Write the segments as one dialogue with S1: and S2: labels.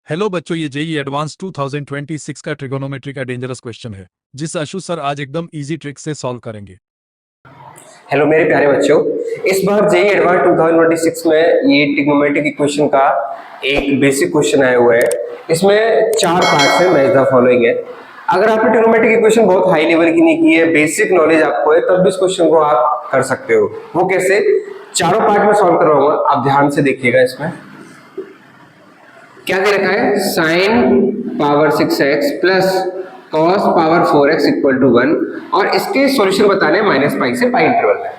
S1: Hello बच्चों, ये JEE advance 2026 का ट्रिगोनोमेट्री का डेंजरस क्वेश्चन है जिस आशु सर आज एकदम इजी ट्रिक से सॉल्व करेंगे।
S2: हेलो मेरे प्यारे बच्चों, इस बार जेई एडवांस 2026 में ये ट्रिग्नोमेट्रिक इक्वेशन का एक बेसिक क्वेश्चन आया हुआ है। इसमें चार पार्ट्स हैं, मैच द फॉलोइंग है। अगर आपने ट्रिग्नोमेट्रिक इक्वेशन बहुत हाई लेवल की नहीं की है, बेसिक नॉलेज आपको है, तब भी इस क्वेश्चन को आप कर सकते हो। वो कैसे? चारों पार्ट में सॉल्व करवाऊंगा, आप ध्यान से देखिएगा। इसमें क्या दे रखा है? Sine power 6x plus cos power 4x equal to 1 और इसके सॉल्यूशन बताने माइनस पाई से पाई इंटरवल में।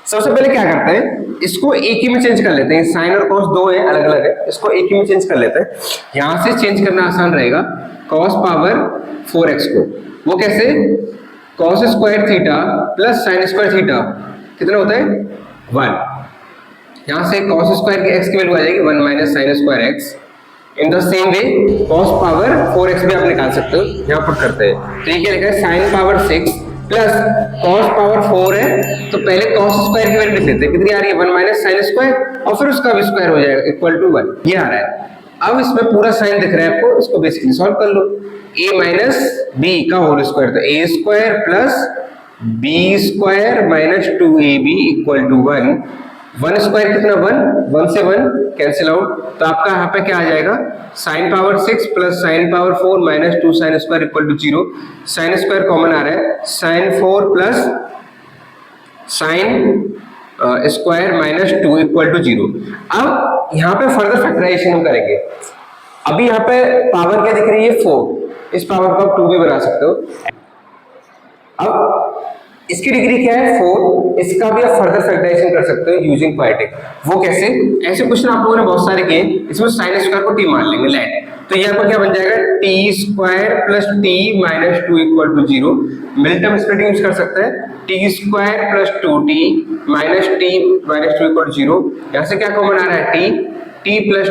S2: सबसे पहले क्या करते हैं, इसको एक ही में चेंज कर लेते हैं। साइन और कॉस दो है, अलग अलग है, इसको एक ही में चेंज कर लेते हैं। यहां से चेंज करना आसान रहेगा। कॉस पावर 4x को वो कैसे? Cos square theta plus sine square theta कितना होता है? 1। यहां से कॉस स्क्वायर की x की वैल्यू आ जाएगी 1 minus sign square x। In the same way cos power 4x भी आप निकाल सकते हो, यहाँ पुट करते हैं। तो ये क्या लिखा है? Sine power 6 plus cos power 4 है, तो पहले cos स्क्वायर की वैल्यू लिख लेते हैं। कितनी आ रही है? 1 माइनस साइन स्क्वायर और फिर उसका भी स्क्वायर हो जाएगा इक्वल टू 1। ये आ रहा है। अब इसमें पूरा साइन दिख रहा है आपको, इसको बेसिकली सॉल्व कर लो। a माइनस b का होल स्क्वायर, तो a square plus b square minus 2ab equal to 1। 1 square कितना? 1 से 1 कैंसिल आउट, तो आपका यहाँ पे क्या आ जाएगा? Sine power 6 plus sine power 4 minus 2 sine square equal to 0। Sine square common आ रहा है, sine 4 plus sine square minus 2 equal to 0। अब यहाँ पे फर्दर फैक्टराइजेशन हम करेंगे। अभी यहाँ पे पावर क्या दिख रही है? 4। इस पावर को आप 2 भी बना सकते हो। अब इसकी डिग्री क्या है? 4। इसका भी आप फर्दर फैक्टराइजेशन कर सकते हो यूजिंग क्वाड्रेटिक। वो कैसे? ऐसे क्वेश्चन आप लोगों ने बहुत सारे किए। इसमें साइन स्क्वायर को टी मान लेंगे, लेट। तो ये आपका क्या बन जाएगा? T square plus T minus 2 equal to 0। Mid term splitting use कर सकते हैं। T square plus 2t minus T minus 2 equal to 0। यहाँ से क्या कॉमन आ रहा है? t प्लस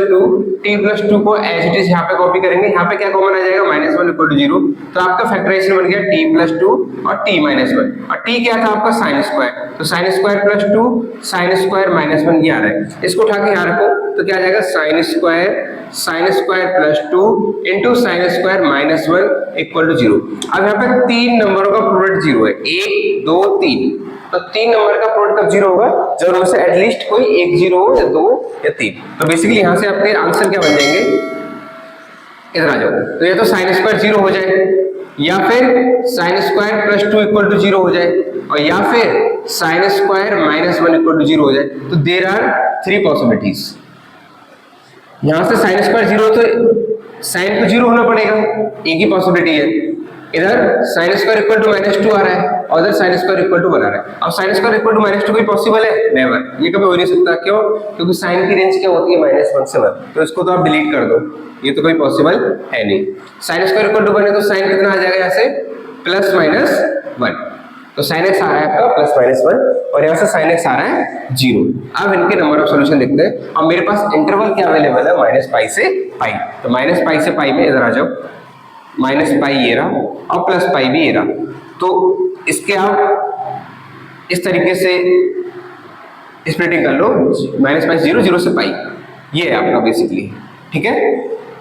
S2: 2 को एज इट इज यहाँ पे कॉपी करेंगे। यहाँ पे क्या कॉमन आ जाएगा? Minus 1 equal to 0। तो आपका फैक्टराइजेशन बन गया t प्लस 2 और t माइनस 1। और t क्या था आपका? साइन स्क्वायर, तो sign square plus 2 sine square minus 1 ये आ रहा है। इसको उठा के यहाँ रखो, तो क्या आ जाएगा? Sine square plus 2 into sine square minus 1 equal to 0। अब यहाँ पे 3 नंबरों का प्रोडक्ट 0 है, 1 2 3। तो 3 नंबर का प्रोडक्ट कब 0 होगा? जब उनमें से एटलीस्ट कोई एक 0 हो, या 2 या 3। तो बेसिकली यहां से आपके आंसर क्या बन जाएंगे? इधर आ जाओ। तो ये तो साइन स्क्वायर 0 हो जाए, या फिर sine square plus 2 equal to 0 हो जाए, और या फिर sine square minus 1 equal to 0 हो जाए। तो देयर आर 3 पॉसिबिलिटीज। यहां से साइन स्क्वायर 0 तो साइन को 0 होना पड़ेगा, एक ही पॉसिबिलिटी है। इधर sine square equal to minus 2 आ रहा है और इधर साइन स्क्वायर इक्वल टू 1 आ रहा है। अब sine square equal to minus 2 कोई पॉसिबल है? नेवर, ये कभी हो नहीं सकता। क्यों? क्योंकि साइन की रेंज क्या होती है? माइनस 1 से 1। तो इसको तो आप डिलीट कर दो, ये तो कोई पॉसिबल है नहीं। साइन स्क्वायर इक्वल टू 1 है, तो साइन कितना आ जाएगा यहाँ से? Plus minus 1। तो साइन एक्स आ रहा है आपका प्लस माइनस 1 और यहाँ से साइन एक्स आ रहा है 0। अब इनके नंबर ऑफ सॉल्यूशन देखते हैं। अब मेरे पास इंटरवल क्या अवेलेबल है? माइनस पाई से पाई। तो माइनस पाई से पाई में इधर आ जाओ, माइनस पाई ये रहा और प्लस पाई भी ये रहा। तो इसके आप इस तरीके से स्प्लिटिंग कर लो, माइनस पाई 0, 0 से पाई, ये है आपका बेसिकली। ठीक है,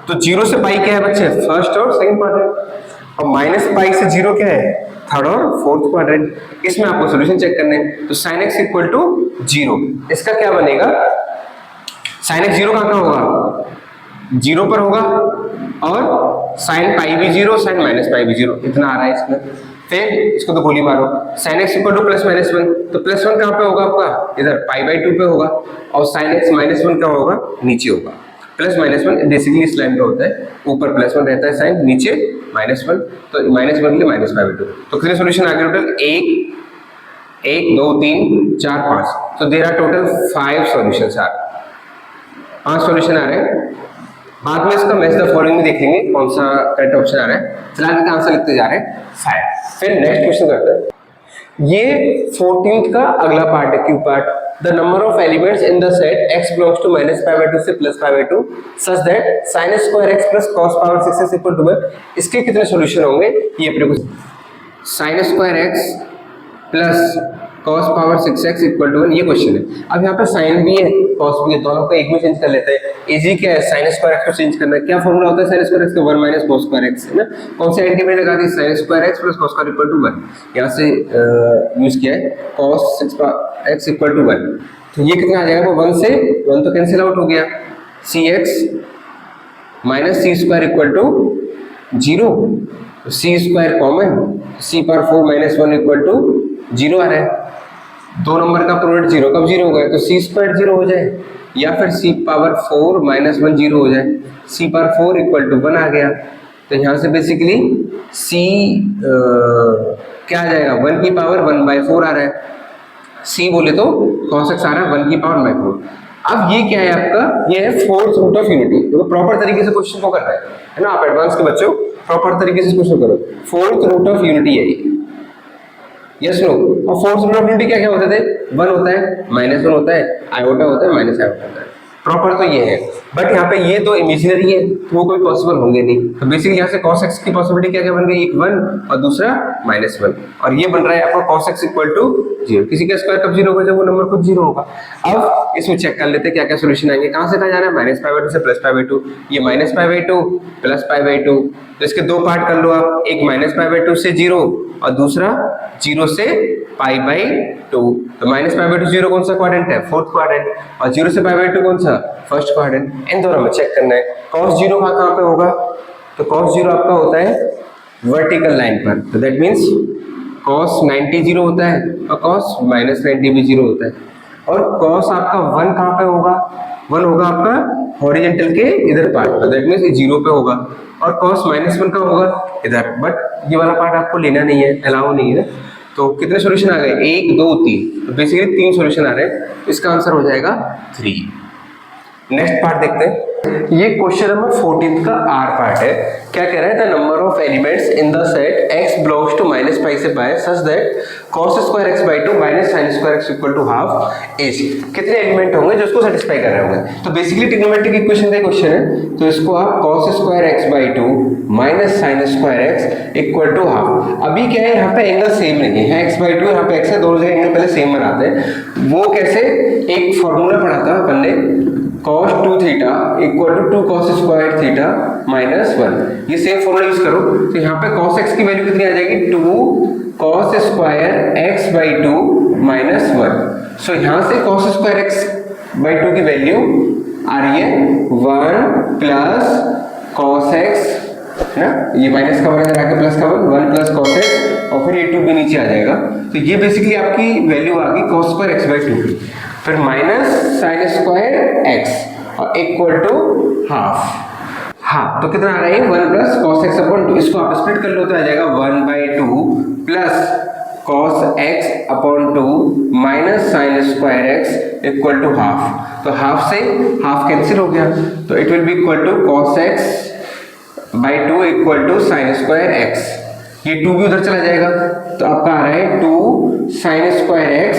S2: तो 0 से पाई क्या है बच्चे? फर्स्ट और सेकंड क्वाड्रेंट। और माइनस पाई से 0 क्या है? थर्ड और फोर्थ क्वाड्रेंट। इसमें आपको सॉल्यूशन चेक करने हैं। तो साइन एक्स इक्वल टू 0, इसका क्या बनेगा? साइन एक्स 0 कहाँ होगा? 0 पर होगा, और साइन पाई भी 0, साइन माइनस पाई भी 0, इतना आ रहा है इसमें। फिर इसको तो गोली मारो, sine x equal two plus minus 1, तो प्लस 1 कहाँ पे होगा आपका? इधर पाई बाई 2 पे होगा, और साइन एक्स माइनस 1 कहाँ होगा? नीचे होगा। प्लस माइनस 1 बेसिकली इस लाइन पे होता है, ऊपर प्लस 1 रहता है साइन, नीचे माइनस 1, तो माइनस 1 के लिए माइनस पाई बाई 2। तो कितने सोल्यूशन आ गए टोटल? 1 2 3 4 5। तो देयर आर टोटल 5 सॉल्यूशंस आ रहे, 5 सॉल्यूशन आ रहे हैं। बाद में इसका मैच द फॉलोइंग में देख लेंगे कौन सा करेक्ट ऑप्शन आ रहा है। फिलहाल इसका आंसर लिखते जा रहे हैं 5। फिर नेक्स्ट क्वेश्चन करते हैं। ये 14th का अगला पार्ट है, Q part. The number of elements in the set x belongs to minus pi by 2 से plus pi by 2 such that sine square x plus cos power 6x equal to 1। इसके कितने solution होंगे? ये अपने को sine square x plus cos power 6x equal to 1, ये question है। अब यहाँ पे साइन भी है cos भी है, दोनों को एक में चेंज कर लेते हैं। इजी क्या है, sin स्क्वायर x को चेंज करना है। क्या फॉर्मूला होता है sin स्क्वायर x का, 1 माइनस cos स्क्वायर x, है ना। कौन सी आइडेंटिटी मैंने लगा दी, sin square x plus cos square equal to 1, यहाँ से यूज किया है cos 6x इक्वल टू 1। तो ये कितना आ जाएगा, 1 से 1 तो कैंसिल आउट हो गया, cx minus C square equal to 0, C square common, C power 4 minus 1 equal to 0 आ रहा है। दो नंबर का प्रोडक्ट 0 कब 0 होगा, तो सी स्क्वायर 0 हो जाए, या फिर सी पावर 4 माइनस 1 0 हो जाए, सी पावर 4 इक्वल टू 1 आ गया। तो यहाँ से बेसिकली सी क्या आ जाएगा, 1 की पावर 1/4 आ रहा है। सी बोले तो cos x आ रहा है 1 की पावर 1/4। अब ये क्या है आपका, ये है फोर्थ रूट ऑफ यूनिटी। तो प्रॉपर तरीके से क्वेश्चन को करना है ना, आप एडवांस के बच्चों प्रॉपर तरीके से क्वेश्चन करो। फोर्थ रूट ऑफ यूनिटी है ये, यस नो। और फोर्थ रूट ऑफ यूनिटी क्या क्या होते थे, 1 होता है, -1 होता है, आयोटा होता है, माइनस आयोटा होता है। प्रॉपर तो ये है, बट यहाँ पे ये तो इमेजिनरी है, तो वो कोई पॉसिबल होंगे नहीं। तो बेसिकली यहाँ से cos x की पॉसिबिलिटी क्या क्या बन गई, एक 1 और दूसरा -1, और ये बन रहा है आपका cos x इक्वल टू 0। किसी का स्क्वायर कब 0 होगा, जब वो नंबर खुद 0 होगा। अब इसमें चेक कर लेते हैं क्या क्या सोल्यूशन आएंगे। कहाँ से कहाँ जाना है, -π/2 से +π/2, ये -π/2 +π/2, तो इसके दो पार्ट कर लो आप, एक -π/2 से 0 और दूसरा 0 से π/2। तो -π/2 0 कौन सा क्वाड्रेंट है, फोर्थ क्वाड्रेंट, और 0 से π/2 कौन सा, फर्स्ट क्वाड्रेंट। इन दोनों में चेक करना है। cos 0 कहाँ पे होगा, तो cos 0 आपका होता है वर्टिकल लाइन पर, तो दैट मीन्स cos 90 0 होता है और cos -90 भी 0 होता है। और cos आपका 1 कहाँ पे होगा, 1 होगा आपका हॉरिजेंटल के इधर पार्ट पर, दैट मीन्स 0 पे होगा। और cos -1 का होगा इधर, बट ये वाला पार्ट आपको लेना नहीं है, अलाउ नहीं है। तो कितने सॉल्यूशन आ गए, 1 2 3, तो बेसिकली 3 सॉल्यूशन आ रहे हैं। इसका आंसर हो जाएगा 3। नेक्स्ट पार्ट देखते हैं। ये क्वेश्चन नंबर 14 का आर पार्ट है। क्या कह रहा है, the number of elements in the set x belongs to -π से π such that cos square x/2 minus sin square x equal to half is. कितने एलिमेंट होंगे जो इसको सेटिस्फाई कर रहे होंगे। तो बेसिकली ट्रिग्नोमेट्रिक इक्वेशन का क्वेश्चन है, तो इसको आप cos square x/2 minus sin square x equal to half. अभी क्या है, यहाँ पे एंगल सेम नहीं है, x/2 यहाँ पे x है, दोनों जगह एंगल पहले सेम बनाते हैं। वो कैसे, एक फॉर्मूला पढ़ा था अपन ने, cos 2 theta equal to 2 cos square theta minus 1। ये सेम फॉर्मूला यूज करो, तो यहाँ पे cos x की वैल्यू कितनी आ जाएगी, 2 cos स्क्वायर x/2 माइनस 1। सो यहाँ से cos स्क्वायर x/2 की वैल्यू आ रही है 1 प्लस cos x, है ना, ये माइनस का 1 इधर आके प्लस का 1 प्लस cos x, और फिर ये 2 भी नीचे आ जाएगा। तो ये बेसिकली आपकी वैल्यू आ गई cos स्क्वायर x/2 की, फिर माइनस sin स्क्वायर x और इक्वल टू हाफ। हाँ, तो कितना आ रहा है, 1 प्लस cos x अपॉन 2। इसको आप स्प्लिट कर लो तो आ जाएगा 1/2 plus cos x upon 2 minus sin square x equal to half. तो हाफ से हाफ कैंसिल हो गया, तो it will be equal to cos x/2 equal to sin square x। ये 2 भी उधर चला जाएगा, तो आपका आ रहा है 2 sin square x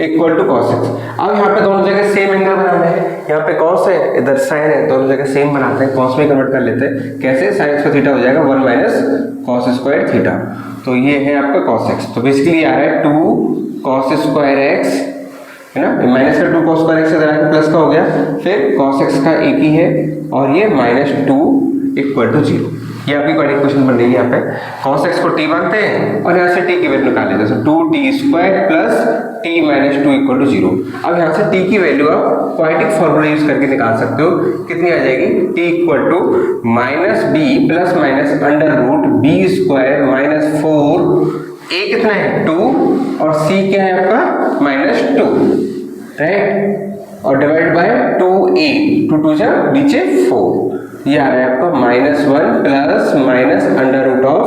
S2: equal to cos x। अब यहाँ पे दोनों जगह सेम एंगल बनाना है, यहाँ पे cos है, इधर sin है, दोनों जगह सेम बनाते हैं, cos में कन्वर्ट कर लेते हैं। कैसे, sin स्क्वायर थीटा हो जाएगा 1 माइनस cos स्क्वायर थीटा। तो ये है आपका cos x। तो बेसिकली आ रहा है 2 cos स्क्वायर x, है ना, माइनस का 2 cos स्क्वायर x इधर आके प्लस का हो गया, फिर cos x का एक ही है, और ये -2 इक्वल टू 0। ये आपकी क्वाड्रेटिक इक्वेशन बन रही है। यहाँ पे cos x को t मानते हैं और यहाँ से t की वैल्यू निकाल लेते हैं, तो 2t square plus t minus 2 equal to 0। अब यहाँ से t की वैल्यू आप क्वाड्रेटिक फॉर्मूला यूज करके निकाल सकते हो। कितनी आ जाएगी, t equal to -b plus minus under root b square minus 4, a कितना है 2 और c क्या है आपका -2, राइट, और डिवाइड बाय 2a, 2 जा नीचे 4। ये आ रहा है आपका -1 plus minus under root of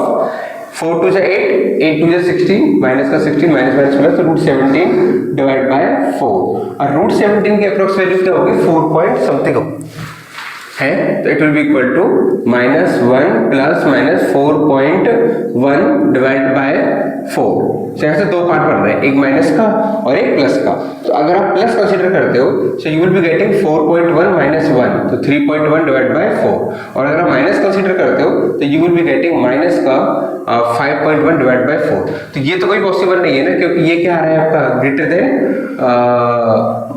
S2: 4 2 जा 8, 8 2 जा 16, माइनस का 16 माइनस माइनस प्लस, तो रूट 17 डिवाइड बाय 4। और रूट 17 की अप्रोक्स वैल्यू क्या होगी, 4 पॉइंट समथिंग होगी। है तो it will be equal to -1 plus -4.1 divide by 4। यहाँ से दो पार्ट बन रहे हैं, एक माइनस का और एक प्लस का। तो अगर आप प्लस कंसीडर करते हो so you will be getting 4.1 minus 1 तो 3.1 डिवाइड बाय 4, और अगर आप माइनस कंसीडर करते हो तो you will be getting minus का 5.1 डिवाइड बाय 4। तो ये तो कोई पॉसिबल नहीं है ना, क्योंकि ये क्या आ रहा है आपका greater than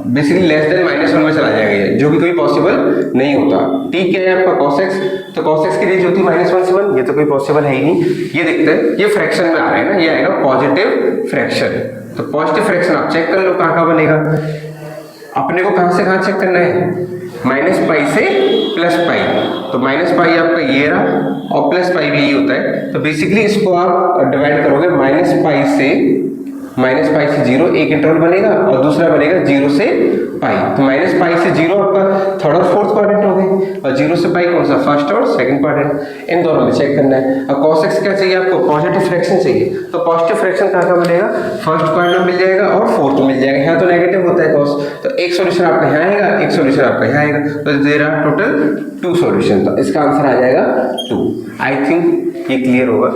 S2: basically less than -1 में चला जाएगा ये, जो कि कोई पॉसिबल नहीं होता। ठीक है, आपका cos x, तो cos x की रेंज होती है -1 से 1, ये तो कोई पॉसिबल है ही नहीं। ये देखते हैं, ये फ्रैक्शन में आ रहा है ना, ये आएगा पॉजिटिव फ्रैक्शन। तो पॉजिटिव फ्रैक्शन आप चेक कर लो कहाँ बनेगा। अपने को कहाँ से कहाँ चेक करना है, -पाई से +पाई। तो -पाई आपका ये रहा और +पाई भी यही होता है। तो बेसिकली इसको आप डिवाइड करोगे -पाई से 0, एक इंटरवल बनेगा और दूसरा बनेगा 0 से पाई। तो -पाई से 0 आपका थर्ड और फोर्थ क्वाड्रेंट हो गए, और 0 से पाई कौन सा, फर्स्ट और सेकंड क्वाड्रेंट। इन दोनों में चेक करना है। अब cos x क्या चाहिए आपको, पॉजिटिव फ्रैक्शन चाहिए। तो पॉजिटिव फ्रैक्शन कहाँ मिलेगा, फर्स्ट क्वाड्रेंट में मिल जाएगा और फोर्थ में मिल जाएगा। यहाँ तो नेगेटिव होता है cos, तो एक सोल्यूशन आपका यहाँ आएगा, एक सोल्यूशन आपका यहाँ आएगा। तो देयर आर टोटल 2 सॉल्यूशन। तो इसका आंसर आ जाएगा 2। आई थिंक ये क्लियर होगा।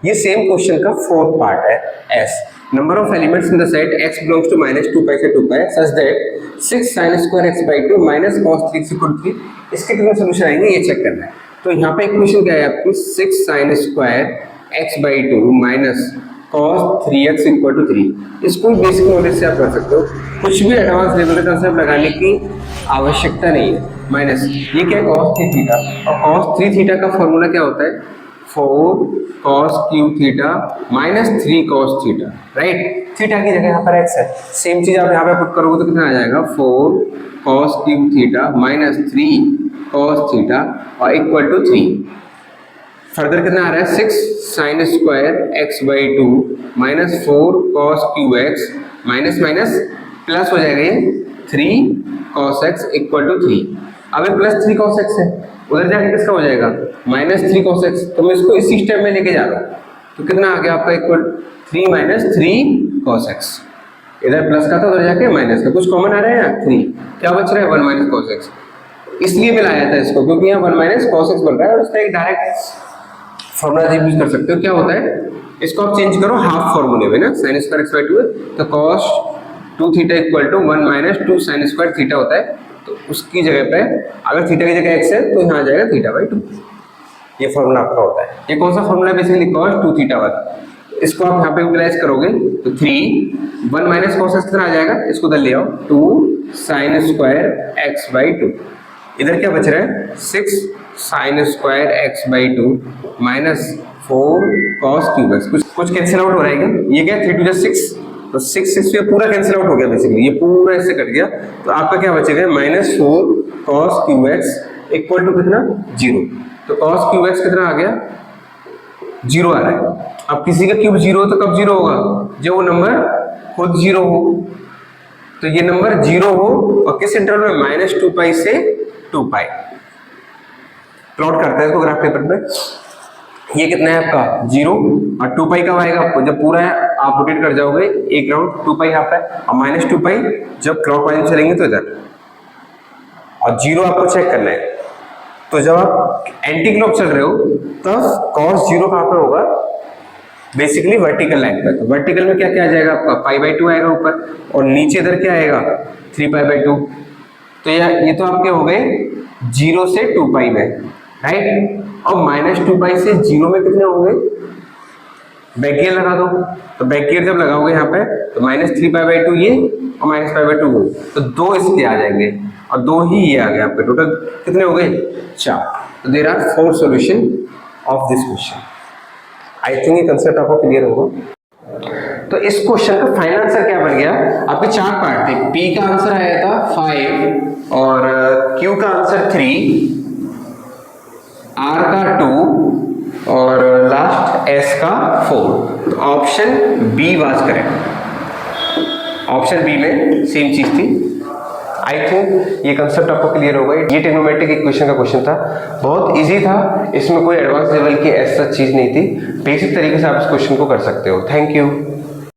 S2: ये सेम क्वेश्चन का फोर्थ पार्ट है, S। Number of elements in the set x belongs to -2 pi से 2 pi such that 6 sin square x by 2 minus cos 3 is equal to 3। इसके कितने सोल्यूशन आएंगे ये चेक करना है। तो यहाँ पे इक्वेशन क्या है आपकी, 6 sin square x by 2 minus cos 3x equal to 3। इसको बेसिक नॉलेज से आप कर सकते हो, कुछ भी एडवांस लेवल का कंसेप्ट लगाने की आवश्यकता नहीं है। माइनस ये क्या है, cos 3 थीटा, और cos 3 थीटा का फॉर्मूला क्या होता है, 4 cos cube theta minus 3 cos theta, right. Theta की जगह यहाँ पर x है, सेम चीज आप यहाँ पे पुट करोगे तो कितना आ जाएगा, 4 cos cube theta minus 3 cos theta और इक्वल टू 3। फर्दर कितना आ रहा है, 6 sin square x by 2 minus 4 cos cube x minus minus plus हो जाएगा ये 3 cos x इक्वल टू 3। अब ये प्लस 3 cos x है, उधर जाके किसका हो जाएगा, -3 cos x। तो मैं इसको इसी स्टेप में लेके जा रहा हूँ, तो कितना आ गया आपका, इक्वल 3 माइनस 3 cos x। इधर प्लस का था, उधर जाके माइनस का, कुछ कॉमन आ रहा है यहाँ 3, क्या बच रहा है 1 माइनस cos x। इसलिए मिलाया था इसको क्योंकि यहाँ 1 माइनस cos x बन रहा है, और उसका एक डायरेक्ट फॉर्मूला यूज कर सकते हो। क्या होता है, इसको आप चेंज करो हाफ फॉर्मूले में ना, sin स्क्वायर x बाई 2 है तो cos 2 theta equal to 1 minus 2 sin square theta होता है। तो उसकी जगह पे अगर थीटा की जगह x है तो यहाँ आ जाएगा थीटा बाई 2। ये फॉर्मूला आपका होता है। ये कौन सा फॉर्मूला है, बेसिकली cos 2 थीटा वाला। इसको आप यहाँ पे यूटिलाइज करोगे तो 3 1 माइनस cos x कितना आ जाएगा, इसको उधर ले आओ 2 sin स्क्वायर x बाई 2। इधर क्या बच रहा है, 6 sin square x by 2 minus 4 cos cube x। कुछ कैंसिल आउट हो रहा है क्या, ये क्या 3 2 6, तो 6 6 ये पूरा कैंसिल आउट हो गया, बेसिकली ये पूरा ऐसे कट गया। तो आपका क्या बचेगा, -4 cos cube x equal to कितना 0। तो cos क्यूब x कितना आ गया, 0 आ रहा है। अब किसी का क्यूब 0 तो कब 0 होगा, जब वो नंबर खुद 0 हो। तो ये नंबर 0 हो और किस इंटरवल में, -2 पाई से 2 पाई। प्लॉट करते हैं इसको ग्राफ पेपर पे। ये कितना है आपका 0, और 2 पाई कब आएगा आपको, जब पूरा है आप रोटेट कर जाओगे एक राउंड, 2 पाई यहाँ पे, और -2 पाई जब क्लॉकवाइज चलेंगे तो इधर, और 0 आपको चेक करना है। तो जब आप एंटी क्लॉक चल रहे हो तब cos 0 कहाँ पे होगा, बेसिकली वर्टिकल लाइन पर। तो वर्टिकल में क्या क्या आ जाएगा आपका, पाई बाई 2 आएगा ऊपर, और नीचे इधर क्या आएगा 3 पाई बाई 2। तो ये तो आपके हो गए 0 से 2 पाई में, राइट। और -2 पाई से 0 में कितने होंगे, बैक गियर लगा दो। तो बैक गियर जब लगाओगे यहाँ पे तो -3 पाई बाई 2 ये और -पाई बाई 2 वो, तो 2 इसके आ जाएंगे और 2 ही ये आ गया आपके। टोटल कितने हो गए 4। तो there are 4 solution of this question. I think ये कंसेप्ट आपको क्लियर होगा। तो इस क्वेश्चन का फाइनल आंसर क्या बन गया, आपके 4 पार्ट थे। P का आंसर आया था 5 और Q का आंसर 3, R का 2 और लास्ट S का 4। तो option B was correct. Option B में सेम चीज थी। आई थिंक ये कंसेप्ट आपको क्लियर होगा। ये ट्रिग्नोमेट्रिक इक्वेशन का क्वेश्चन था, बहुत इजी था, इसमें कोई एडवांस लेवल की ऐसा चीज नहीं थी। बेसिक तरीके से आप इस क्वेश्चन को कर सकते हो। Thank you.